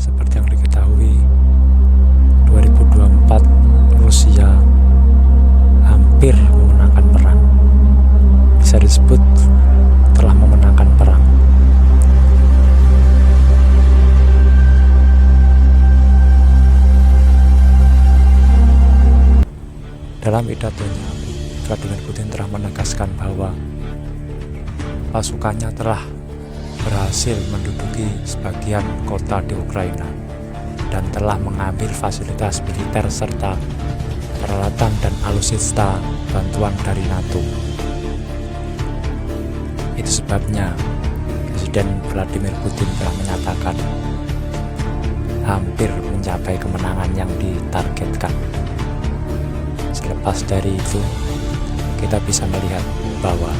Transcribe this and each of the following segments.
Seperti yang diketahui, 2024 Rusia hampir memenangkan perang. Bisa disebut telah memenangkan perang. Dalam pidatonya, Vladimir Putin telah menegaskan bahwa pasukannya telah berhasil menduduki sebagian kota di Ukraina dan telah mengambil fasilitas militer serta peralatan dan alutsista bantuan dari NATO. Itu sebabnya Presiden Vladimir Putin telah menyatakan hampir mencapai kemenangan yang ditargetkan. Selepas dari itu, kita bisa melihat bahwa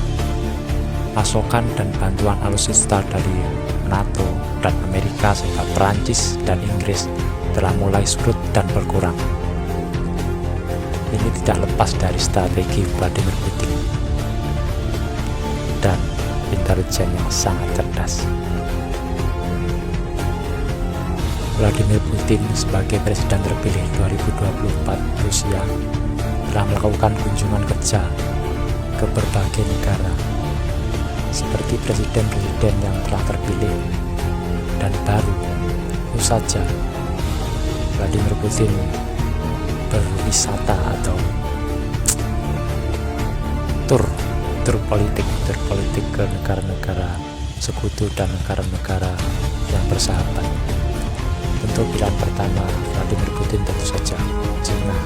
pasokan dan bantuan alutsista dari NATO dan Amerika serta Perancis dan Inggris telah mulai surut dan berkurang. Ini tidak lepas dari strategi Vladimir Putin dan intelijen yang sangat cerdas. Vladimir Putin sebagai presiden terpilih 2024 Rusia telah melakukan kunjungan kerja ke berbagai negara seperti presiden-presiden yang telah terpilih dan baru. Tentu saja Vladimir Putin berwisata atau tur politik ke negara-negara sekutu dan negara-negara yang bersahabat. Tentu pilihan pertama Vladimir Putin tentu saja China,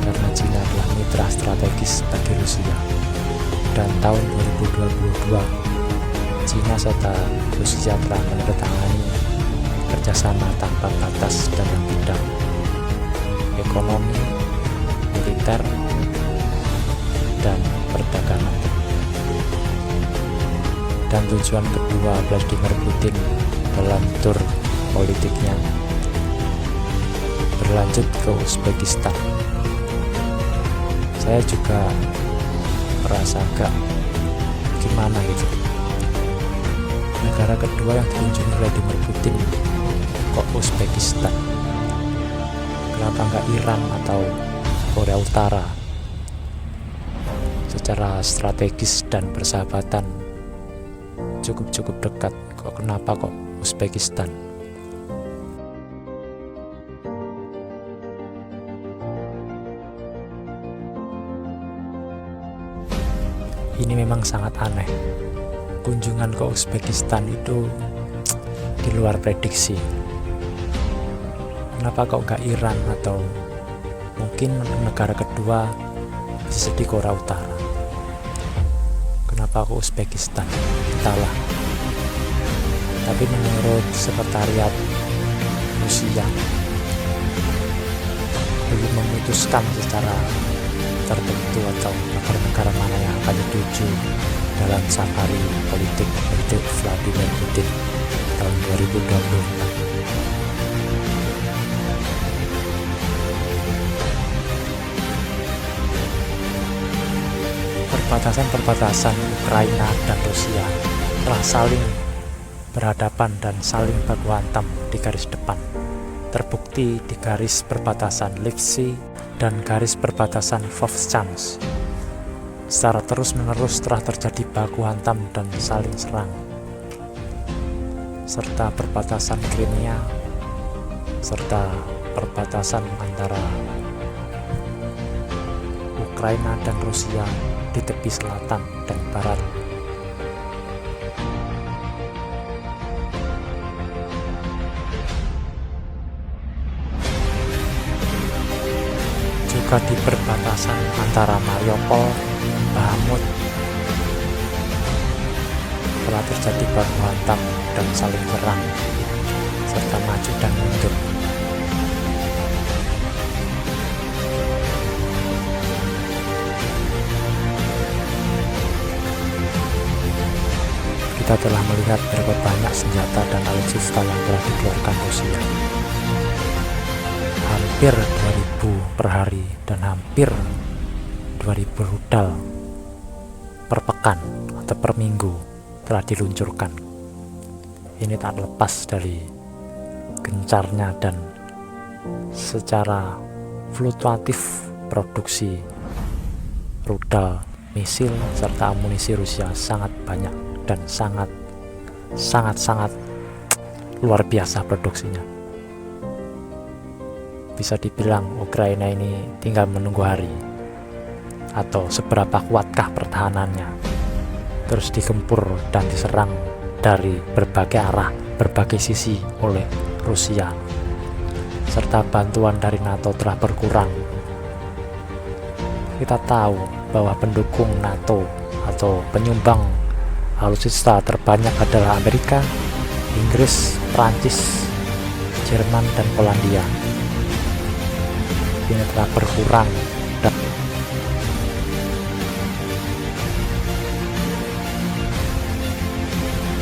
karena China adalah mitra strategis bagi Rusia. Dan tahun 2022, China serta Rusia telah menandatangani kerjasama tanpa batas dalam bidang ekonomi, militer, dan perdagangan. Dan tujuan kedua Vladimir Putin dalam tur politiknya berlanjut ke Uzbekistan. Saya juga merasa agak gimana gitu. Negara kedua yang dikunjungi Vladimir Putin kok Uzbekistan? Kenapa nggak Iran atau Korea Utara? Secara strategis dan persahabatan cukup dekat. Kenapa kok Uzbekistan? Ini memang sangat aneh. Kunjungan ke Uzbekistan itu di luar prediksi. Kenapa kok nggak Iran atau mungkin negara kedua bisa di Korea Utara? Kenapa kok Uzbekistan? Entahlah. Tapi menurut sekretariat Rusia belum memutuskan secara tertentu atau negara-negara mana yang akan dituju dalam safari politik untuk Vladimir Putin tahun 2024. Perbatasan Ukraina dan Rusia telah saling berhadapan dan saling baku hantam di garis depan. Terbukti di garis perbatasan Lvivsky dan garis perbatasan Vovchansk. Secara terus-menerus telah terjadi baku hantam dan saling serang. Serta perbatasan Crimea, serta perbatasan antara Ukraina dan Rusia di tepi selatan dan barat. Juga di perbatasan antara Mariupol, Bakhmut telah terjadi baku hantam dan saling serang serta maju dan mundur. Kita telah melihat berapa banyak senjata dan alutsista yang telah dikeluarkan Rusia. Hampir 2000 per hari dan hampir 2000 rudal per pekan atau per minggu telah diluncurkan. Ini tak lepas dari gencarnya dan secara fluktuatif produksi rudal, misil, serta amunisi Rusia sangat banyak dan sangat luar biasa produksinya. Bisa dibilang Ukraina ini tinggal menunggu hari atau seberapa kuatkah pertahanannya, terus digempur dan diserang dari berbagai arah, berbagai sisi oleh Rusia, serta bantuan dari NATO telah berkurang. Kita tahu bahwa pendukung NATO atau penyumbang alutsista terbanyak adalah Amerika, Inggris, Prancis, Jerman, dan Polandia. Ini telah berkurang dan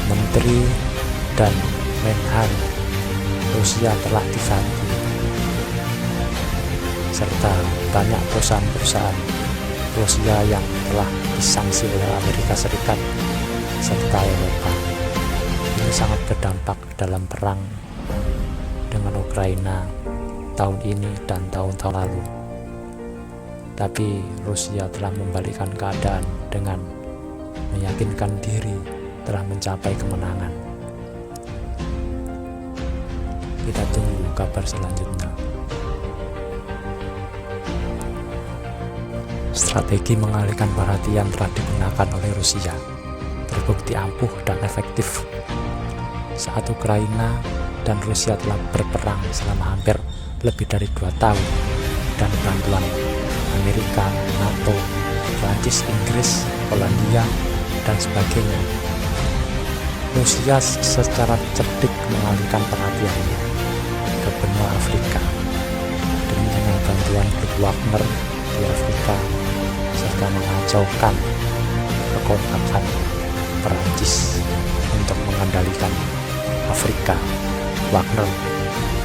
Menteri dan Menhan Rusia telah diganti, serta banyak perusahaan-perusahaan Rusia yang telah disanksi oleh Amerika Serikat serta Eropa. Ini sangat berdampak dalam perang dengan Ukraina tahun ini dan tahun-tahun lalu. Tapi Rusia telah membalikkan keadaan dengan meyakinkan diri telah mencapai kemenangan. Kita tunggu kabar selanjutnya. Strategi mengalihkan perhatian telah digunakan oleh Rusia, terbukti ampuh dan efektif. Saat Ukraina dan Rusia telah berperang selama hampir lebih dari 2 tahun, dan bantuan Amerika, NATO, Prancis, Inggris, Polandia, dan sebagainya, Rusia secara cerdik mengalihkan perhatiannya ke benua Afrika dengan bantuan grup Wagner di Afrika, serta mengacaukan kekompakan Perancis untuk mengendalikan Afrika. Wagner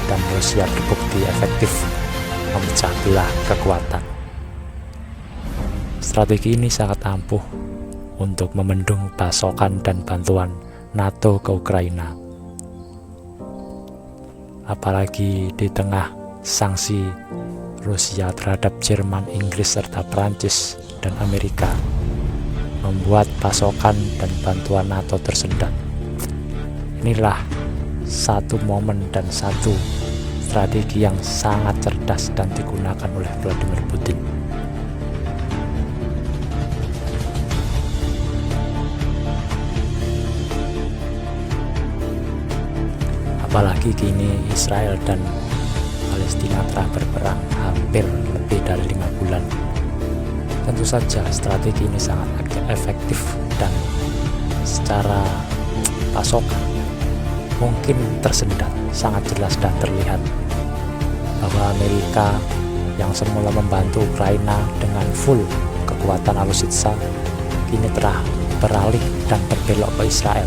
dan Rusia terbukti efektif memecah belah kekuatan. Strategi ini sangat ampuh untuk membendung pasokan dan bantuan NATO ke Ukraina, apalagi di tengah sanksi Rusia terhadap Jerman, Inggris, serta Prancis dan Amerika membuat pasokan dan bantuan NATO tersendat. Inilah satu momen dan satu strategi yang sangat cerdas dan digunakan oleh Vladimir Putin. Apalagi kini Israel dan Palestina telah berperang hampir lebih dari 5 bulan. Tentu saja strategi ini sangat efektif dan secara pasokan mungkin tersendat. Sangat jelas dan terlihat bahwa Amerika yang semula membantu Ukraina dengan full kekuatan alutsista kini telah beralih dan berbelok ke Israel.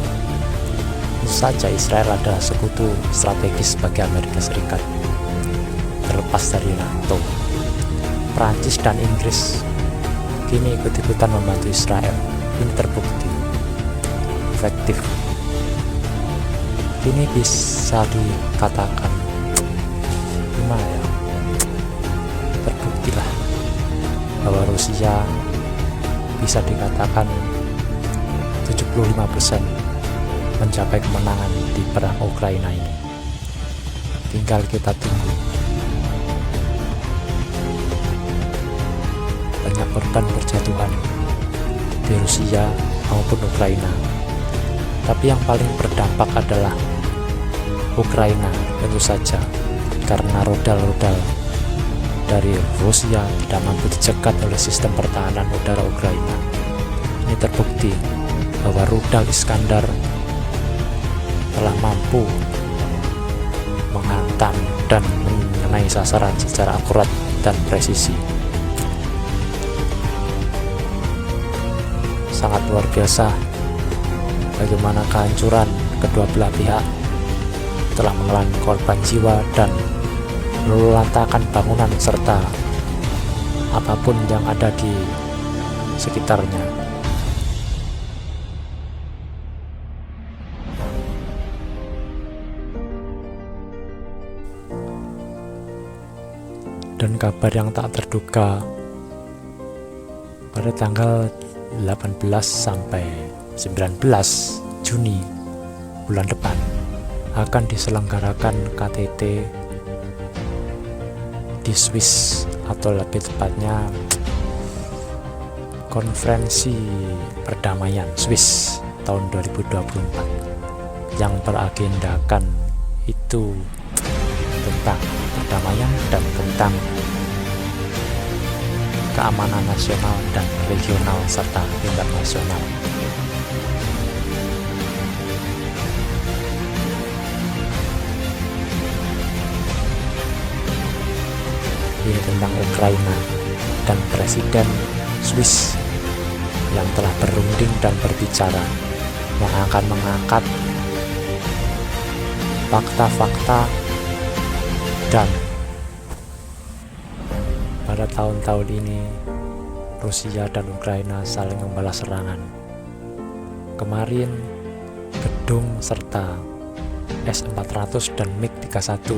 Tentu saja Israel adalah sekutu strategis bagi Amerika Serikat, terlepas dari NATO. Prancis dan Inggris kini ikut-ikutan membantu Israel. Ini terbukti efektif. Ini bisa dikatakan gimana ya, terbuktilah bahwa Rusia bisa dikatakan 75% mencapai kemenangan di perang Ukraina ini. Tinggal kita tunggu. Banyak korban berjatuhan di Rusia maupun Ukraina, tapi yang paling berdampak adalah Ukraina tentu saja, karena rudal-rudal dari Rusia tidak mampu dicegat oleh sistem pertahanan udara Ukraina. Ini terbukti bahwa rudal Iskandar telah mampu menghantam dan mengenai sasaran secara akurat dan presisi. Sangat luar biasa bagaimana kehancuran kedua belah pihak telah menelan korban jiwa dan meluluhlantakan bangunan serta apapun yang ada di sekitarnya. Dan kabar yang tak terduga, pada tanggal 18 sampai 19 Juni bulan depan akan diselenggarakan KTT di Swiss, atau lebih tepatnya Konferensi Perdamaian Swiss tahun 2024, yang beragendakan itu tentang perdamaian dan tentang keamanan nasional dan regional serta internasional. Ini tentang Ukraina dan Presiden Swiss yang telah berunding dan berbicara, yang akan mengangkat fakta-fakta dan pada tahun-tahun ini Rusia dan Ukraina saling membalas serangan. Kemarin gedung serta S-400 dan MiG-31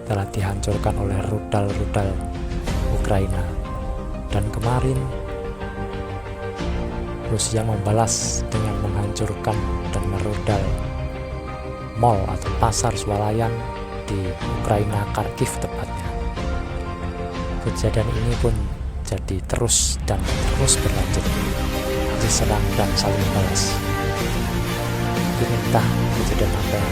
telah dihancurkan oleh rudal-rudal Ukraina, dan kemarin Rusia membalas dengan menghancurkan dan merudal mall atau pasar swalayan di Ukraina, Kharkiv tepatnya. Kejadian ini pun jadi terus berlanjut, diserang dan saling balas. Ini entah kejadian apa yang